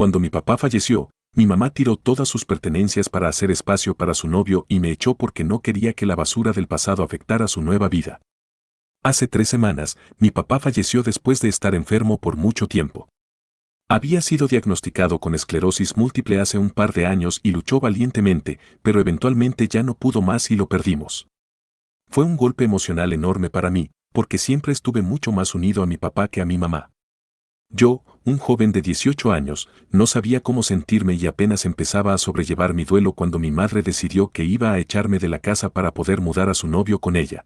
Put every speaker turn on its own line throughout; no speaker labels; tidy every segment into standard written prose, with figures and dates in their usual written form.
Cuando mi papá falleció, mi mamá tiró todas sus pertenencias para hacer espacio para su novio y me echó porque no quería que la basura del pasado afectara su nueva vida. Hace 3 semanas, mi papá falleció después de estar enfermo por mucho tiempo. Había sido diagnosticado con esclerosis múltiple hace un par de años y luchó valientemente, pero eventualmente ya no pudo más y lo perdimos. Fue un golpe emocional enorme para mí, porque siempre estuve mucho más unido a mi papá que a mi mamá. Yo, un joven de 18 años, no sabía cómo sentirme y apenas empezaba a sobrellevar mi duelo cuando mi madre decidió que iba a echarme de la casa para poder mudar a su novio con ella.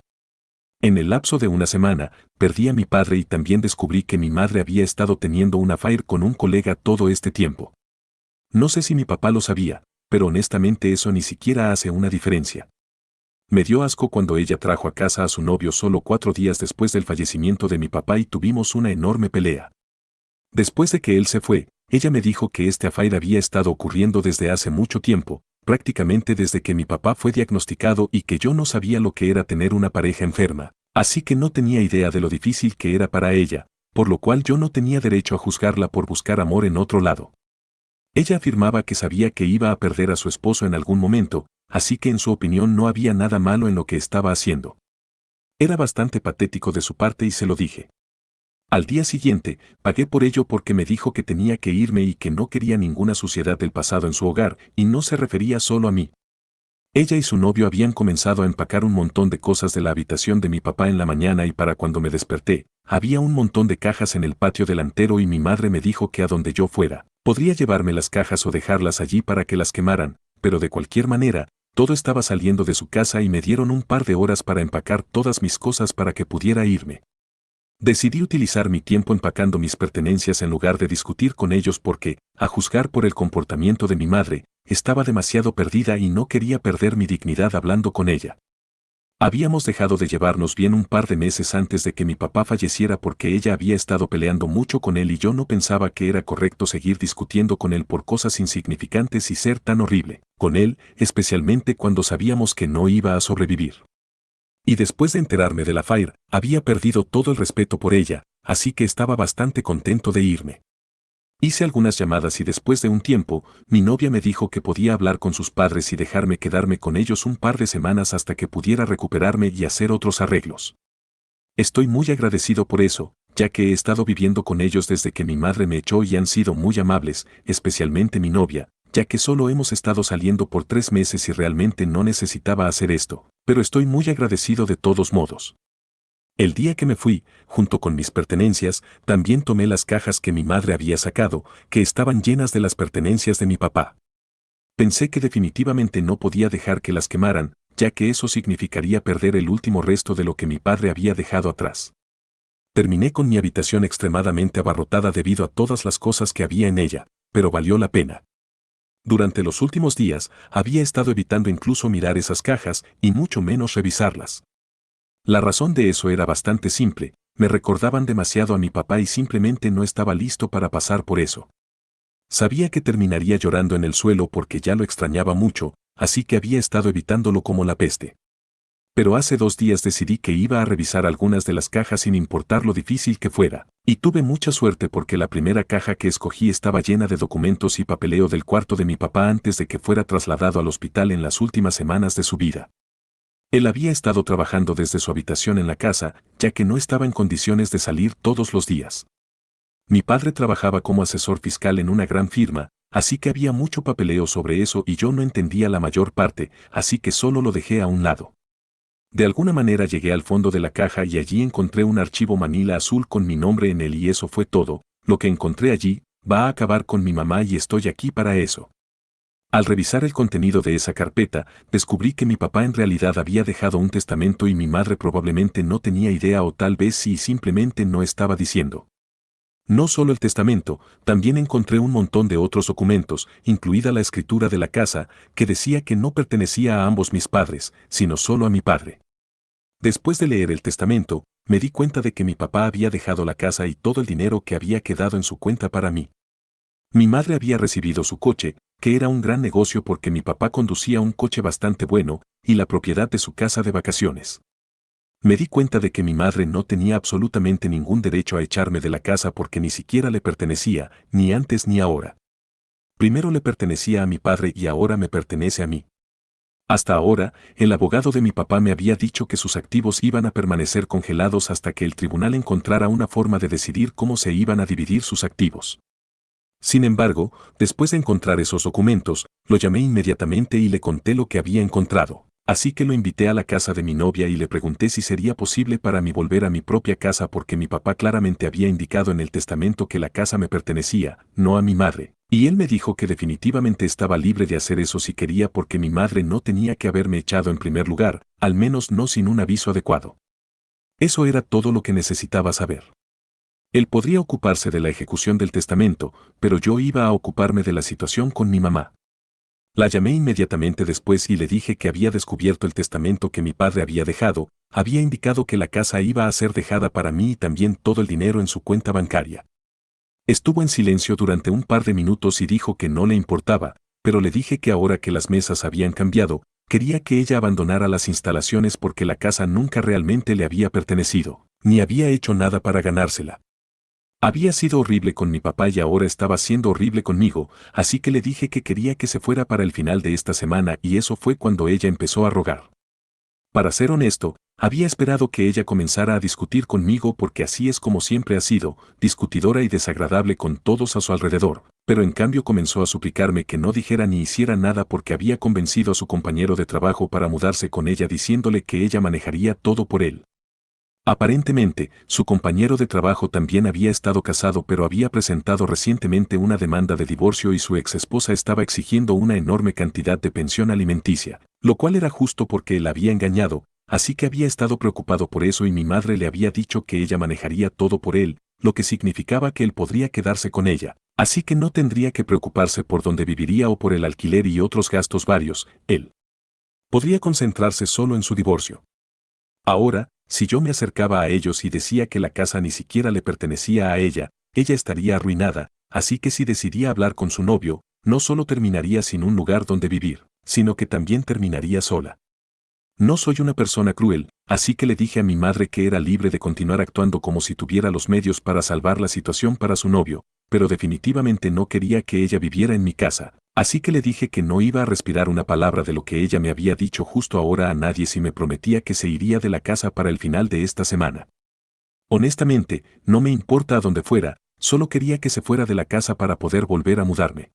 En el lapso de una semana, perdí a mi padre y también descubrí que mi madre había estado teniendo un affair con un colega todo este tiempo. No sé si mi papá lo sabía, pero honestamente eso ni siquiera hace una diferencia. Me dio asco cuando ella trajo a casa a su novio solo 4 días después del fallecimiento de mi papá y tuvimos una enorme pelea. Después de que él se fue, ella me dijo que este affair había estado ocurriendo desde hace mucho tiempo, prácticamente desde que mi papá fue diagnosticado y que yo no sabía lo que era tener una pareja enferma, así que no tenía idea de lo difícil que era para ella, por lo cual yo no tenía derecho a juzgarla por buscar amor en otro lado. Ella afirmaba que sabía que iba a perder a su esposo en algún momento, así que en su opinión no había nada malo en lo que estaba haciendo. Era bastante patético de su parte y se lo dije. Al día siguiente, pagué por ello porque me dijo que tenía que irme y que no quería ninguna suciedad del pasado en su hogar, y no se refería solo a mí. Ella y su novio habían comenzado a empacar un montón de cosas de la habitación de mi papá en la mañana y para cuando me desperté, había un montón de cajas en el patio delantero y mi madre me dijo que a donde yo fuera, podría llevarme las cajas o dejarlas allí para que las quemaran, pero de cualquier manera, todo estaba saliendo de su casa y me dieron un par de horas para empacar todas mis cosas para que pudiera irme. Decidí utilizar mi tiempo empacando mis pertenencias en lugar de discutir con ellos porque, a juzgar por el comportamiento de mi madre, estaba demasiado perdida y no quería perder mi dignidad hablando con ella. Habíamos dejado de llevarnos bien un par de meses antes de que mi papá falleciera porque ella había estado peleando mucho con él y yo no pensaba que era correcto seguir discutiendo con él por cosas insignificantes y ser tan horrible con él, especialmente cuando sabíamos que no iba a sobrevivir. Y después de enterarme de la affair, había perdido todo el respeto por ella, así que estaba bastante contento de irme. Hice algunas llamadas y después de un tiempo, mi novia me dijo que podía hablar con sus padres y dejarme quedarme con ellos un par de semanas hasta que pudiera recuperarme y hacer otros arreglos. Estoy muy agradecido por eso, ya que he estado viviendo con ellos desde que mi madre me echó y han sido muy amables, especialmente mi novia, ya que solo hemos estado saliendo por 3 meses y realmente no necesitaba hacer esto, pero estoy muy agradecido de todos modos. El día que me fui, junto con mis pertenencias, también tomé las cajas que mi madre había sacado, que estaban llenas de las pertenencias de mi papá. Pensé que definitivamente no podía dejar que las quemaran, ya que eso significaría perder el último resto de lo que mi padre había dejado atrás. Terminé con mi habitación extremadamente abarrotada debido a todas las cosas que había en ella, pero valió la pena. Durante los últimos días, había estado evitando incluso mirar esas cajas y mucho menos revisarlas. La razón de eso era bastante simple, me recordaban demasiado a mi papá y simplemente no estaba listo para pasar por eso. Sabía que terminaría llorando en el suelo porque ya lo extrañaba mucho, así que había estado evitándolo como la peste. Pero hace 2 días decidí que iba a revisar algunas de las cajas sin importar lo difícil que fuera, y tuve mucha suerte porque la primera caja que escogí estaba llena de documentos y papeleo del cuarto de mi papá antes de que fuera trasladado al hospital en las últimas semanas de su vida. Él había estado trabajando desde su habitación en la casa, ya que no estaba en condiciones de salir todos los días. Mi padre trabajaba como asesor fiscal en una gran firma, así que había mucho papeleo sobre eso y yo no entendía la mayor parte, así que solo lo dejé a un lado. De alguna manera llegué al fondo de la caja y allí encontré un archivo manila azul con mi nombre en él y eso fue todo, lo que encontré allí, va a acabar con mi mamá y estoy aquí para eso. Al revisar el contenido de esa carpeta, descubrí que mi papá en realidad había dejado un testamento y mi madre probablemente no tenía idea o tal vez sí simplemente no estaba diciendo. No solo el testamento, también encontré un montón de otros documentos, incluida la escritura de la casa, que decía que no pertenecía a ambos mis padres, sino solo a mi padre. Después de leer el testamento, me di cuenta de que mi papá había dejado la casa y todo el dinero que había quedado en su cuenta para mí. Mi madre había recibido su coche, que era un gran negocio porque mi papá conducía un coche bastante bueno, y la propiedad de su casa de vacaciones. Me di cuenta de que mi madre no tenía absolutamente ningún derecho a echarme de la casa porque ni siquiera le pertenecía, ni antes ni ahora. Primero le pertenecía a mi padre y ahora me pertenece a mí. Hasta ahora, el abogado de mi papá me había dicho que sus activos iban a permanecer congelados hasta que el tribunal encontrara una forma de decidir cómo se iban a dividir sus activos. Sin embargo, después de encontrar esos documentos, lo llamé inmediatamente y le conté lo que había encontrado. Así que lo invité a la casa de mi novia y le pregunté si sería posible para mí volver a mi propia casa porque mi papá claramente había indicado en el testamento que la casa me pertenecía, no a mi madre. Y él me dijo que definitivamente estaba libre de hacer eso si quería porque mi madre no tenía que haberme echado en primer lugar, al menos no sin un aviso adecuado. Eso era todo lo que necesitaba saber. Él podría ocuparse de la ejecución del testamento, pero yo iba a ocuparme de la situación con mi mamá. La llamé inmediatamente después y le dije que había descubierto el testamento que mi padre había dejado, había indicado que la casa iba a ser dejada para mí y también todo el dinero en su cuenta bancaria. Estuvo en silencio durante un par de minutos y dijo que no le importaba, pero le dije que ahora que las mesas habían cambiado, quería que ella abandonara las instalaciones porque la casa nunca realmente le había pertenecido, ni había hecho nada para ganársela. Había sido horrible con mi papá y ahora estaba siendo horrible conmigo, así que le dije que quería que se fuera para el final de esta semana y eso fue cuando ella empezó a rogar. Para ser honesto, había esperado que ella comenzara a discutir conmigo porque así es como siempre ha sido, discutidora y desagradable con todos a su alrededor, pero en cambio comenzó a suplicarme que no dijera ni hiciera nada porque había convencido a su compañero de trabajo para mudarse con ella diciéndole que ella manejaría todo por él. Aparentemente, su compañero de trabajo también había estado casado pero había presentado recientemente una demanda de divorcio y su ex esposa estaba exigiendo una enorme cantidad de pensión alimenticia, lo cual era justo porque él había engañado, así que había estado preocupado por eso y mi madre le había dicho que ella manejaría todo por él, lo que significaba que él podría quedarse con ella, así que no tendría que preocuparse por dónde viviría o por el alquiler y otros gastos varios, él podría concentrarse solo en su divorcio. Ahora, si yo me acercaba a ellos y decía que la casa ni siquiera le pertenecía a ella, ella estaría arruinada, así que si decidía hablar con su novio, no solo terminaría sin un lugar donde vivir, sino que también terminaría sola. No soy una persona cruel, así que le dije a mi madre que era libre de continuar actuando como si tuviera los medios para salvar la situación para su novio, pero definitivamente no quería que ella viviera en mi casa, así que le dije que no iba a respirar una palabra de lo que ella me había dicho justo ahora a nadie si me prometía que se iría de la casa para el final de esta semana. Honestamente, no me importa a dónde fuera, solo quería que se fuera de la casa para poder volver a mudarme.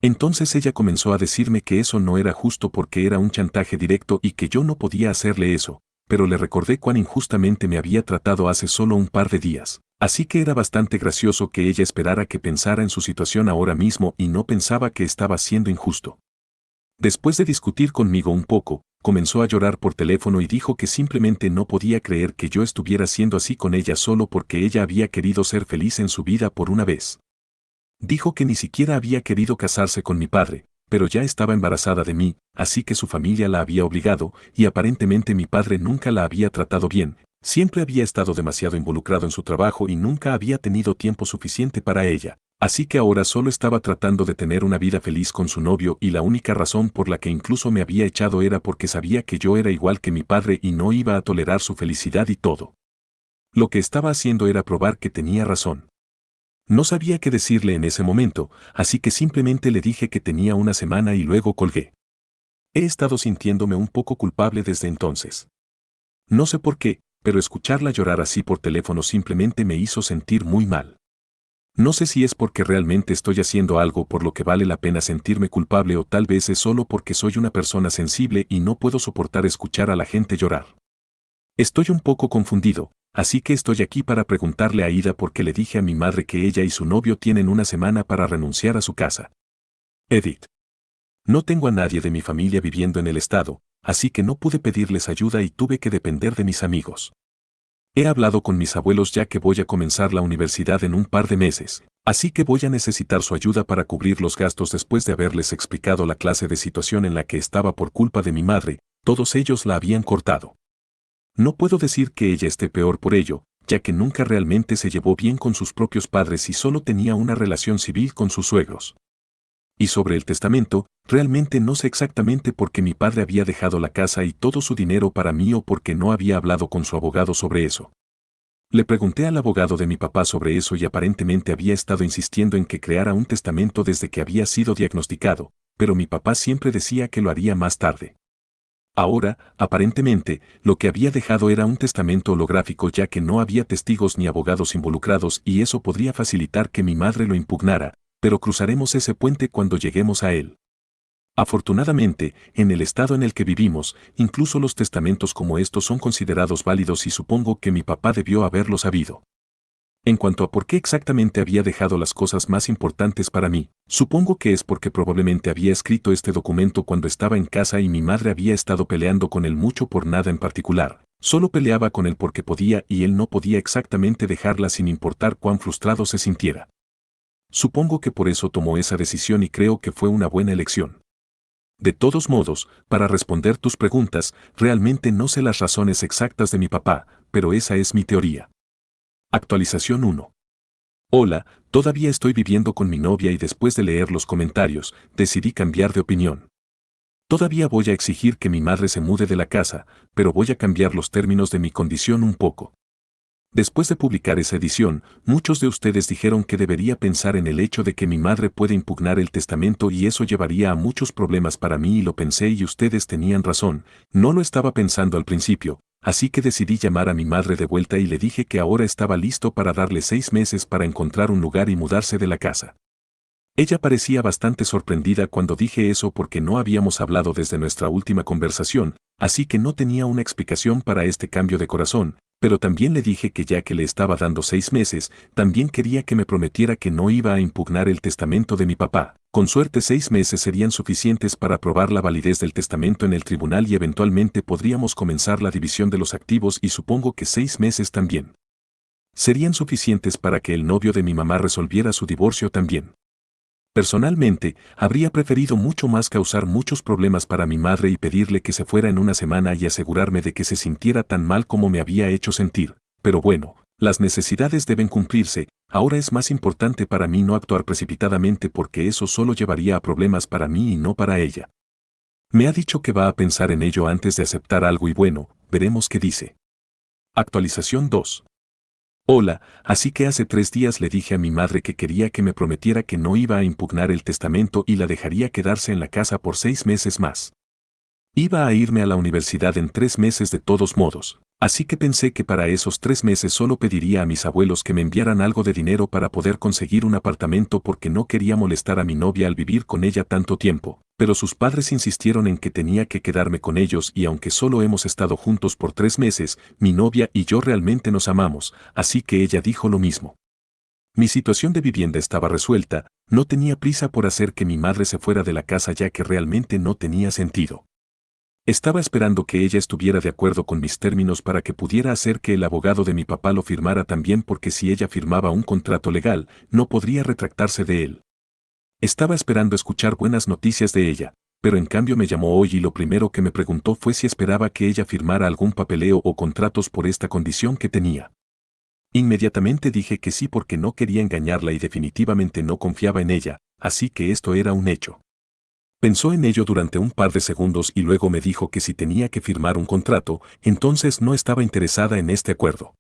Entonces ella comenzó a decirme que eso no era justo porque era un chantaje directo y que yo no podía hacerle eso, pero le recordé cuán injustamente me había tratado hace solo un par de días, así que era bastante gracioso que ella esperara que pensara en su situación ahora mismo y no pensaba que estaba siendo injusto. Después de discutir conmigo un poco, comenzó a llorar por teléfono y dijo que simplemente no podía creer que yo estuviera siendo así con ella solo porque ella había querido ser feliz en su vida por una vez. Dijo que ni siquiera había querido casarse con mi padre, pero ya estaba embarazada de mí, así que su familia la había obligado, y aparentemente mi padre nunca la había tratado bien, siempre había estado demasiado involucrado en su trabajo y nunca había tenido tiempo suficiente para ella, así que ahora solo estaba tratando de tener una vida feliz con su novio y la única razón por la que incluso me había echado era porque sabía que yo era igual que mi padre y no iba a tolerar su felicidad y todo. Lo que estaba haciendo era probar que tenía razón. No sabía qué decirle en ese momento, así que simplemente le dije que tenía una semana y luego colgué. He estado sintiéndome un poco culpable desde entonces. No sé por qué, pero escucharla llorar así por teléfono simplemente me hizo sentir muy mal. No sé si es porque realmente estoy haciendo algo por lo que vale la pena sentirme culpable o tal vez es solo porque soy una persona sensible y no puedo soportar escuchar a la gente llorar. Estoy un poco confundido, así que estoy aquí para preguntarle a Ida porque le dije a mi madre que ella y su novio tienen una semana para renunciar a su casa. Edith. No tengo a nadie de mi familia viviendo en el estado, así que no pude pedirles ayuda y tuve que depender de mis amigos. He hablado con mis abuelos ya que voy a comenzar la universidad en un par de meses, así que voy a necesitar su ayuda para cubrir los gastos después de haberles explicado la clase de situación en la que estaba por culpa de mi madre, todos ellos la habían cortado. No puedo decir que ella esté peor por ello, ya que nunca realmente se llevó bien con sus propios padres y solo tenía una relación civil con sus suegros. Y sobre el testamento, realmente no sé exactamente por qué mi padre había dejado la casa y todo su dinero para mí o porque no había hablado con su abogado sobre eso. Le pregunté al abogado de mi papá sobre eso y aparentemente había estado insistiendo en que creara un testamento desde que había sido diagnosticado, pero mi papá siempre decía que lo haría más tarde. Ahora, aparentemente, lo que había dejado era un testamento holográfico ya que no había testigos ni abogados involucrados y eso podría facilitar que mi madre lo impugnara, pero cruzaremos ese puente cuando lleguemos a él. Afortunadamente, en el estado en el que vivimos, incluso los testamentos como estos son considerados válidos y supongo que mi papá debió haberlo sabido. En cuanto a por qué exactamente había dejado las cosas más importantes para mí, supongo que es porque probablemente había escrito este documento cuando estaba en casa y mi madre había estado peleando con él mucho por nada en particular. Solo peleaba con él porque podía y él no podía exactamente dejarla sin importar cuán frustrado se sintiera. Supongo que por eso tomó esa decisión y creo que fue una buena elección. De todos modos, para responder tus preguntas, realmente no sé las razones exactas de mi papá, pero esa es mi teoría. Actualización 1. Hola, todavía estoy viviendo con mi novia y después de leer los comentarios, decidí cambiar de opinión. Todavía voy a exigir que mi madre se mude de la casa, pero voy a cambiar los términos de mi condición un poco. Después de publicar esa edición, muchos de ustedes dijeron que debería pensar en el hecho de que mi madre puede impugnar el testamento y eso llevaría a muchos problemas para mí y lo pensé y ustedes tenían razón, no lo estaba pensando al principio, así que decidí llamar a mi madre de vuelta y le dije que ahora estaba listo para darle 6 meses para encontrar un lugar y mudarse de la casa. Ella parecía bastante sorprendida cuando dije eso porque no habíamos hablado desde nuestra última conversación, así que no tenía una explicación para este cambio de corazón, pero también le dije que ya que le estaba dando 6 meses, también quería que me prometiera que no iba a impugnar el testamento de mi papá. Con suerte 6 meses serían suficientes para probar la validez del testamento en el tribunal y eventualmente podríamos comenzar la división de los activos y supongo que 6 meses también serían suficientes para que el novio de mi mamá resolviera su divorcio también. Personalmente, habría preferido mucho más causar muchos problemas para mi madre y pedirle que se fuera en una semana y asegurarme de que se sintiera tan mal como me había hecho sentir. Pero bueno, las necesidades deben cumplirse, ahora es más importante para mí no actuar precipitadamente porque eso solo llevaría a problemas para mí y no para ella. Me ha dicho que va a pensar en ello antes de aceptar algo y bueno, veremos qué dice. Actualización 2. Hola, así que hace 3 días le dije a mi madre que quería que me prometiera que no iba a impugnar el testamento y la dejaría quedarse en la casa por 6 meses más. Iba a irme a la universidad en 3 meses de todos modos, así que pensé que para esos 3 meses solo pediría a mis abuelos que me enviaran algo de dinero para poder conseguir un apartamento porque no quería molestar a mi novia al vivir con ella tanto tiempo, pero sus padres insistieron en que tenía que quedarme con ellos y aunque solo hemos estado juntos por 3 meses, mi novia y yo realmente nos amamos, así que ella dijo lo mismo. Mi situación de vivienda estaba resuelta, no tenía prisa por hacer que mi madre se fuera de la casa ya que realmente no tenía sentido. Estaba esperando que ella estuviera de acuerdo con mis términos para que pudiera hacer que el abogado de mi papá lo firmara también porque si ella firmaba un contrato legal, no podría retractarse de él. Estaba esperando escuchar buenas noticias de ella, pero en cambio me llamó hoy y lo primero que me preguntó fue si esperaba que ella firmara algún papeleo o contratos por esta condición que tenía. Inmediatamente dije que sí porque no quería engañarla y definitivamente no confiaba en ella, así que esto era un hecho. Pensó en ello durante un par de segundos y luego me dijo que si tenía que firmar un contrato, entonces no estaba interesada en este acuerdo.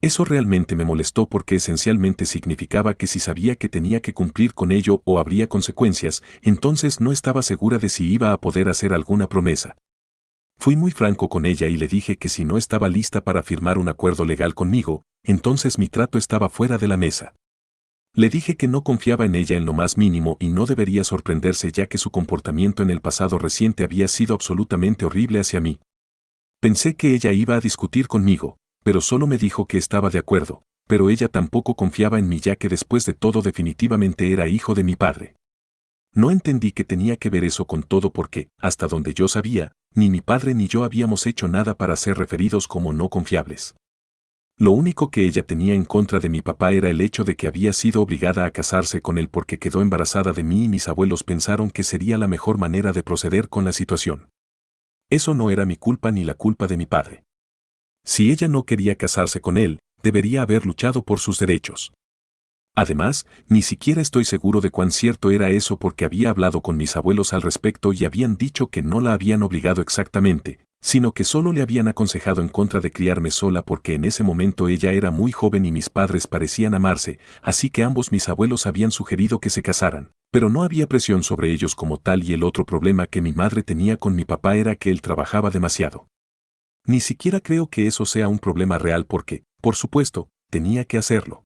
Eso realmente me molestó porque esencialmente significaba que si sabía que tenía que cumplir con ello o habría consecuencias, entonces no estaba segura de si iba a poder hacer alguna promesa. Fui muy franco con ella y le dije que si no estaba lista para firmar un acuerdo legal conmigo, entonces mi trato estaba fuera de la mesa. Le dije que no confiaba en ella en lo más mínimo y no debería sorprenderse ya que su comportamiento en el pasado reciente había sido absolutamente horrible hacia mí. Pensé que ella iba a discutir conmigo, pero solo me dijo que estaba de acuerdo, pero ella tampoco confiaba en mí ya que después de todo definitivamente era hijo de mi padre. No entendí que tenía que ver eso con todo porque, hasta donde yo sabía, ni mi padre ni yo habíamos hecho nada para ser referidos como no confiables. Lo único que ella tenía en contra de mi papá era el hecho de que había sido obligada a casarse con él porque quedó embarazada de mí y mis abuelos pensaron que sería la mejor manera de proceder con la situación. Eso no era mi culpa ni la culpa de mi padre. Si ella no quería casarse con él, debería haber luchado por sus derechos. Además, ni siquiera estoy seguro de cuán cierto era eso porque había hablado con mis abuelos al respecto y habían dicho que no la habían obligado exactamente, sino que solo le habían aconsejado en contra de criarme sola porque en ese momento ella era muy joven y mis padres parecían amarse, así que ambos mis abuelos habían sugerido que se casaran, pero no había presión sobre ellos como tal y el otro problema que mi madre tenía con mi papá era que él trabajaba demasiado. Ni siquiera creo que eso sea un problema real porque, por supuesto, tenía que hacerlo.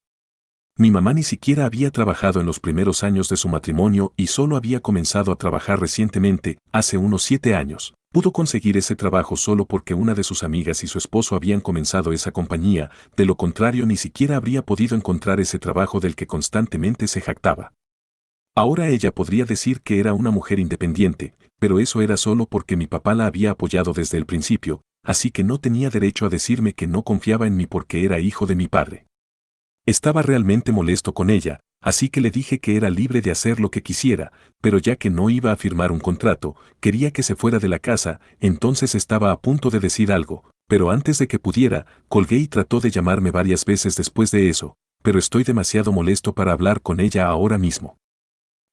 Mi mamá ni siquiera había trabajado en los primeros años de su matrimonio y solo había comenzado a trabajar recientemente, hace unos 7 años. Pudo conseguir ese trabajo solo porque una de sus amigas y su esposo habían comenzado esa compañía, de lo contrario ni siquiera habría podido encontrar ese trabajo del que constantemente se jactaba. Ahora ella podría decir que era una mujer independiente, pero eso era solo porque mi papá la había apoyado desde el principio, así que no tenía derecho a decirme que no confiaba en mí porque era hijo de mi padre. Estaba realmente molesto con ella, así que le dije que era libre de hacer lo que quisiera, pero ya que no iba a firmar un contrato, quería que se fuera de la casa, entonces estaba a punto de decir algo, pero antes de que pudiera, colgué y trató de llamarme varias veces después de eso, pero estoy demasiado molesto para hablar con ella ahora mismo.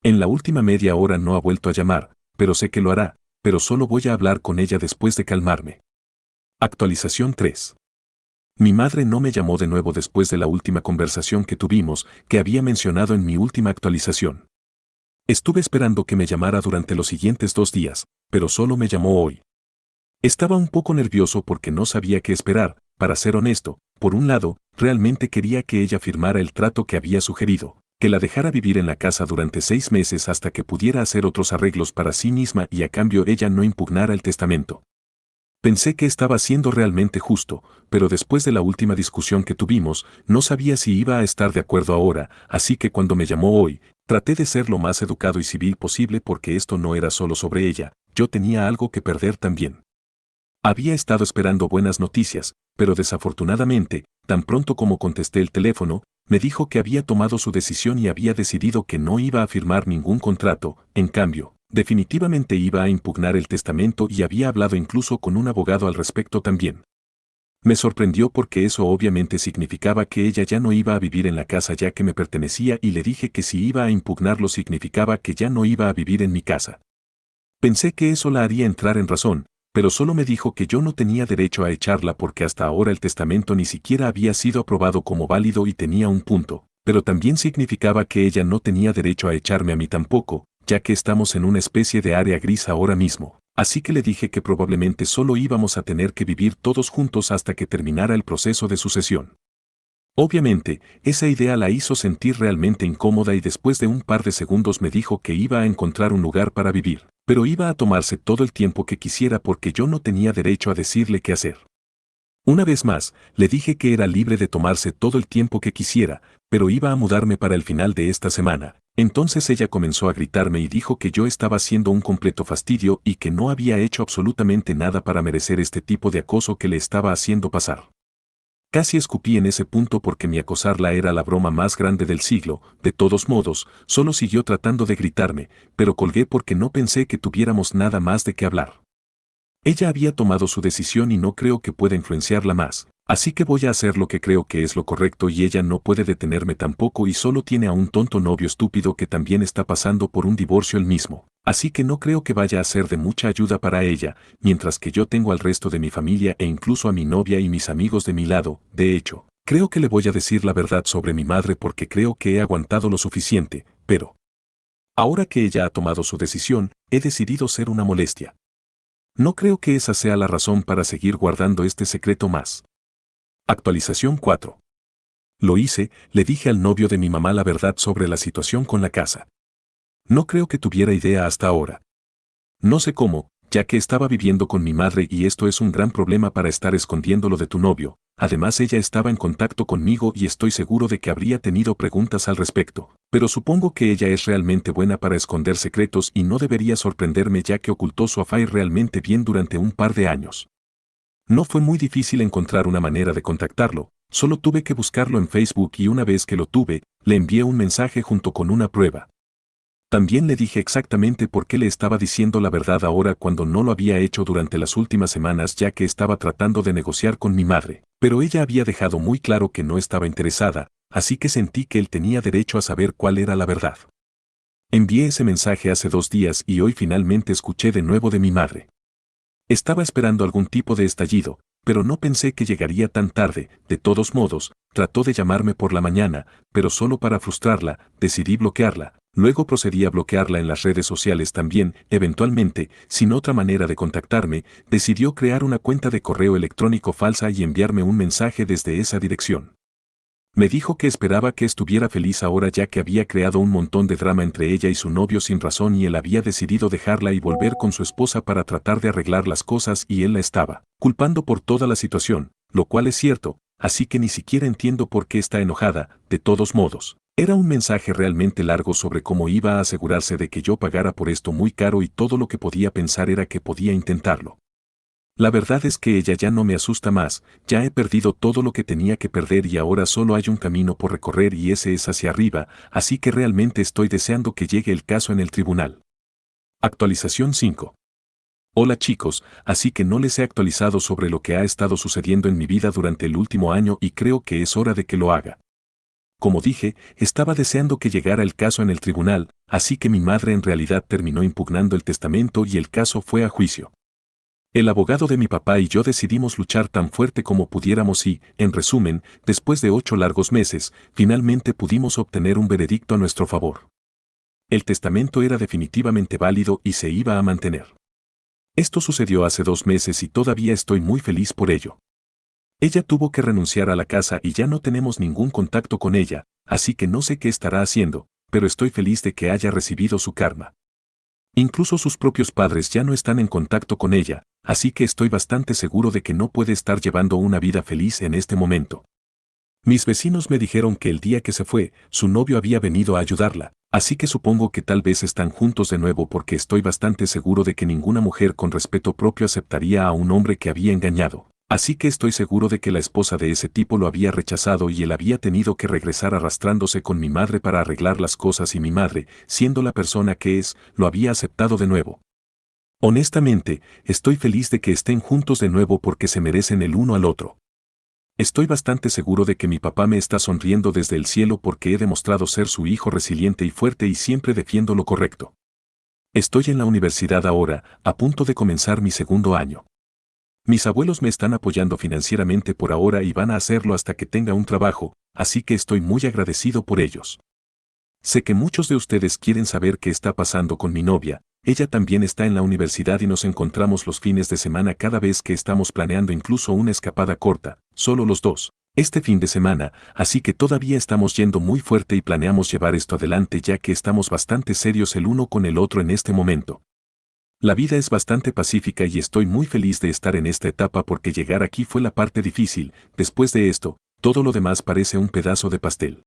En la última media hora no ha vuelto a llamar, pero sé que lo hará, pero solo voy a hablar con ella después de calmarme. Actualización 3. Mi madre no me llamó de nuevo después de la última conversación que tuvimos, que había mencionado en mi última actualización. Estuve esperando que me llamara durante los siguientes 2 días, pero solo me llamó hoy. Estaba un poco nervioso porque no sabía qué esperar, para ser honesto. Por un lado, realmente quería que ella firmara el trato que había sugerido, que la dejara vivir en la casa durante 6 meses hasta que pudiera hacer otros arreglos para sí misma y a cambio ella no impugnara el testamento. Pensé que estaba siendo realmente justo, pero después de la última discusión que tuvimos, no sabía si iba a estar de acuerdo ahora, así que cuando me llamó hoy, traté de ser lo más educado y civil posible porque esto no era solo sobre ella, yo tenía algo que perder también. Había estado esperando buenas noticias, pero desafortunadamente, tan pronto como contesté el teléfono, me dijo que había tomado su decisión y había decidido que no iba a firmar ningún contrato, en cambio, definitivamente iba a impugnar el testamento y había hablado incluso con un abogado al respecto también. Me sorprendió porque eso obviamente significaba que ella ya no iba a vivir en la casa ya que me pertenecía y le dije que si iba a impugnarlo significaba que ya no iba a vivir en mi casa. Pensé que eso la haría entrar en razón, pero solo me dijo que yo no tenía derecho a echarla porque hasta ahora el testamento ni siquiera había sido aprobado como válido y tenía un punto, pero también significaba que ella no tenía derecho a echarme a mí tampoco, ya que estamos en una especie de área gris ahora mismo. Así que le dije que probablemente solo íbamos a tener que vivir todos juntos hasta que terminara el proceso de sucesión. Obviamente, esa idea la hizo sentir realmente incómoda y después de un par de segundos me dijo que iba a encontrar un lugar para vivir, pero iba a tomarse todo el tiempo que quisiera porque yo no tenía derecho a decirle qué hacer. Una vez más, le dije que era libre de tomarse todo el tiempo que quisiera, pero iba a mudarme para el final de esta semana. Entonces ella comenzó a gritarme y dijo que yo estaba siendo un completo fastidio y que no había hecho absolutamente nada para merecer este tipo de acoso que le estaba haciendo pasar. Casi escupí en ese punto porque mi acosarla era la broma más grande del siglo, de todos modos, solo siguió tratando de gritarme, pero colgué porque no pensé que tuviéramos nada más de qué hablar. Ella había tomado su decisión y no creo que pueda influenciarla más, así que voy a hacer lo que creo que es lo correcto y ella no puede detenerme tampoco y solo tiene a un tonto novio estúpido que también está pasando por un divorcio él mismo, así que no creo que vaya a ser de mucha ayuda para ella, mientras que yo tengo al resto de mi familia e incluso a mi novia y mis amigos de mi lado. De hecho, creo que le voy a decir la verdad sobre mi madre porque creo que he aguantado lo suficiente, pero ahora que ella ha tomado su decisión, he decidido ser una molestia. No creo que esa sea la razón para seguir guardando este secreto más. Actualización 4. Lo hice, le dije al novio de mi mamá la verdad sobre la situación con la casa. No creo que tuviera idea hasta ahora. No sé cómo, ya que estaba viviendo con mi madre y esto es un gran problema para estar escondiéndolo de tu novio. Además ella estaba en contacto conmigo y estoy seguro de que habría tenido preguntas al respecto, pero supongo que ella es realmente buena para esconder secretos y no debería sorprenderme ya que ocultó su affair realmente bien durante un par de años. No fue muy difícil encontrar una manera de contactarlo, solo tuve que buscarlo en Facebook y una vez que lo tuve, le envié un mensaje junto con una prueba. También le dije exactamente por qué le estaba diciendo la verdad ahora cuando no lo había hecho durante las últimas semanas ya que estaba tratando de negociar con mi madre, pero ella había dejado muy claro que no estaba interesada, así que sentí que él tenía derecho a saber cuál era la verdad. Envié ese mensaje hace 2 días y hoy finalmente escuché de nuevo de mi madre. Estaba esperando algún tipo de estallido, pero no pensé que llegaría tan tarde. De todos modos, trató de llamarme por la mañana, pero solo para frustrarla, decidí bloquearla. Luego procedí a bloquearla en las redes sociales también. Eventualmente, sin otra manera de contactarme, decidió crear una cuenta de correo electrónico falsa y enviarme un mensaje desde esa dirección. Me dijo que esperaba que estuviera feliz ahora ya que había creado un montón de drama entre ella y su novio sin razón y él había decidido dejarla y volver con su esposa para tratar de arreglar las cosas y él la estaba culpando por toda la situación, lo cual es cierto, así que ni siquiera entiendo por qué está enojada. De todos modos, era un mensaje realmente largo sobre cómo iba a asegurarse de que yo pagara por esto muy caro y todo lo que podía pensar era que podía intentarlo. La verdad es que ella ya no me asusta más, ya he perdido todo lo que tenía que perder y ahora solo hay un camino por recorrer y ese es hacia arriba, así que realmente estoy deseando que llegue el caso en el tribunal. Actualización 5. Hola chicos, así que no les he actualizado sobre lo que ha estado sucediendo en mi vida durante el último año y creo que es hora de que lo haga. Como dije, estaba deseando que llegara el caso en el tribunal, así que mi madre en realidad terminó impugnando el testamento y el caso fue a juicio. El abogado de mi papá y yo decidimos luchar tan fuerte como pudiéramos y, en resumen, después de 8 largos meses, finalmente pudimos obtener un veredicto a nuestro favor. El testamento era definitivamente válido y se iba a mantener. Esto sucedió hace 2 meses y todavía estoy muy feliz por ello. Ella tuvo que renunciar a la casa y ya no tenemos ningún contacto con ella, así que no sé qué estará haciendo, pero estoy feliz de que haya recibido su karma. Incluso sus propios padres ya no están en contacto con ella, así que estoy bastante seguro de que no puede estar llevando una vida feliz en este momento. Mis vecinos me dijeron que el día que se fue, su novio había venido a ayudarla, así que supongo que tal vez están juntos de nuevo porque estoy bastante seguro de que ninguna mujer con respeto propio aceptaría a un hombre que había engañado. Así que estoy seguro de que la esposa de ese tipo lo había rechazado y él había tenido que regresar arrastrándose con mi madre para arreglar las cosas y mi madre, siendo la persona que es, lo había aceptado de nuevo. Honestamente, estoy feliz de que estén juntos de nuevo porque se merecen el uno al otro. Estoy bastante seguro de que mi papá me está sonriendo desde el cielo porque he demostrado ser su hijo resiliente y fuerte y siempre defiendo lo correcto. Estoy en la universidad ahora, a punto de comenzar mi segundo año. Mis abuelos me están apoyando financieramente por ahora y van a hacerlo hasta que tenga un trabajo, así que estoy muy agradecido por ellos. Sé que muchos de ustedes quieren saber qué está pasando con mi novia, ella también está en la universidad y nos encontramos los fines de semana cada vez que estamos planeando incluso una escapada corta, solo los dos, este fin de semana, así que todavía estamos yendo muy fuerte y planeamos llevar esto adelante ya que estamos bastante serios el uno con el otro en este momento. La vida es bastante pacífica y estoy muy feliz de estar en esta etapa porque llegar aquí fue la parte difícil, después de esto, todo lo demás parece un pedazo de pastel.